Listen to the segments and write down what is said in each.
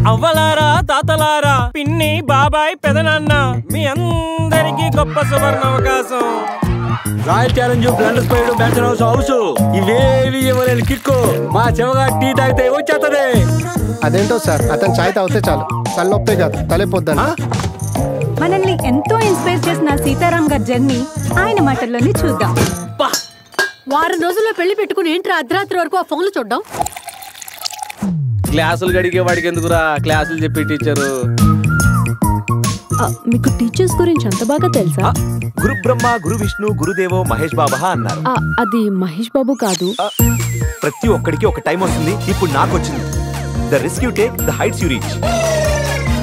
అవ్వలారా తాతలారా పిన్ని బాబాయ్ పెదనాన్న మీ అందరికి గొప్ప సువర్ణ అవకాశం. రాయల్ ఛాలెంజ్ బ్లండర్ స్పైడ్ మ్యాన్షన్ హౌస్ ఇవేవి ఇవ్వలేని కిక్కు మా చెవగా టీ తాగితే వచ్చేస్తుంది. అదేంటో సార్ అతను చాయ్ తాగితే చాలు తలనొప్పే కాదు తలెప్పొద్దని. మనల్ని ఎంతో ఇన్స్పైర్ చేసిన సీతారాం గారి జర్నీ ఆయన మాటల్లోనే చూద్దాం. వారం రోజుల్లో పెళ్లి పెట్టుకుని ఏంట్రా అర్ధరాత్రి వరకు ఆ ఫోన్లు చూడ్డం? క్లాసులు గడిగే వాడికి ఎందుకురా క్లాసులు చెప్పి టీచరు. మీకు టీచర్స్ గురించి అంత బాగా తెలుసా? గురు బ్రహ్మ గురు విష్ణు గురుదేవో మహేష్ బాబా అన్నారు. అది మహేష్ బాబు కాదు. ప్రతి ఒక్కడికి ఒక టైం వస్తుంది. ఇప్పుడు నాకు వచ్చింది. The risk you take the heights you reach.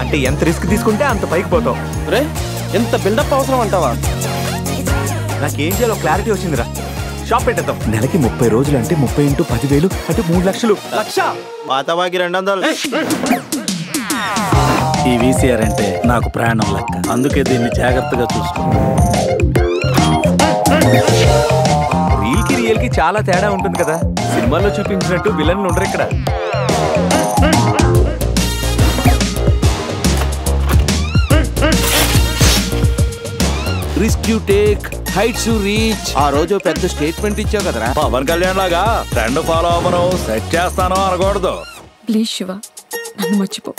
అంటే ఎంత రిస్క్ తీసుకుంటే అంత పైకి పోతాం. రే ఎంత బిల్డప్ అవసరం అంటావా? నాకేం చేయాలో క్లారిటీ వచ్చిందిరా. షాప్ పెట్టేద్దాం. నెలకి 30 రోజులు అంటే 30 × 10,000 అంటే 3 లక్షలు. లక్ష పాతవాకి 200. ఈ వీసీఆర్ అంటే నాకు ప్రాణం లెక్క, అందుకే దీన్ని జాగ్రత్తగా చూసుకో. రీల్ కి రియల్ కి చాలా తేడా ఉంటుంది కదా. సినిమాల్లో చూపించినట్టు విలన్లు ఉండరు ఇక్కడ. Risk you take heights you reach. ఆ రోజు పెద్ద స్టేట్మెంట్ ఇచ్చావు కదరా. పవన్ కళ్యాణ్ లాగా ట్రెండ్ ఫాలో అవ్వను సెట్ చేస్తాను అనకూడదు. ప్లీజ్ శివ నన్ను మర్చిపో.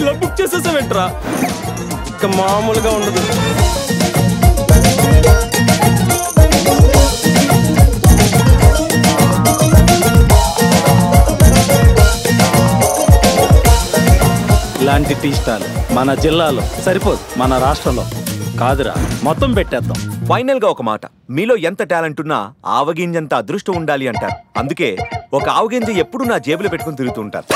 ఇలా బుక్ చేసేసావేంట్రా? ఇక మామూలుగా ఉండదు. ఇలాంటి టీ స్టాల్ మన జిల్లాలో సరిపోదు, మన రాష్ట్రంలో కాదురా మొత్తం పెట్టేద్దాం. ఫైనల్ గా ఒక మాట, మీలో ఎంత టాలెంట్ ఉన్నా ఆవగింజంత అదృష్టం ఉండాలి అంటారు. అందుకే ఒక ఆవగింజ ఎప్పుడు నా జేబులో పెట్టుకుని తిరుగుతూ ఉంటారు.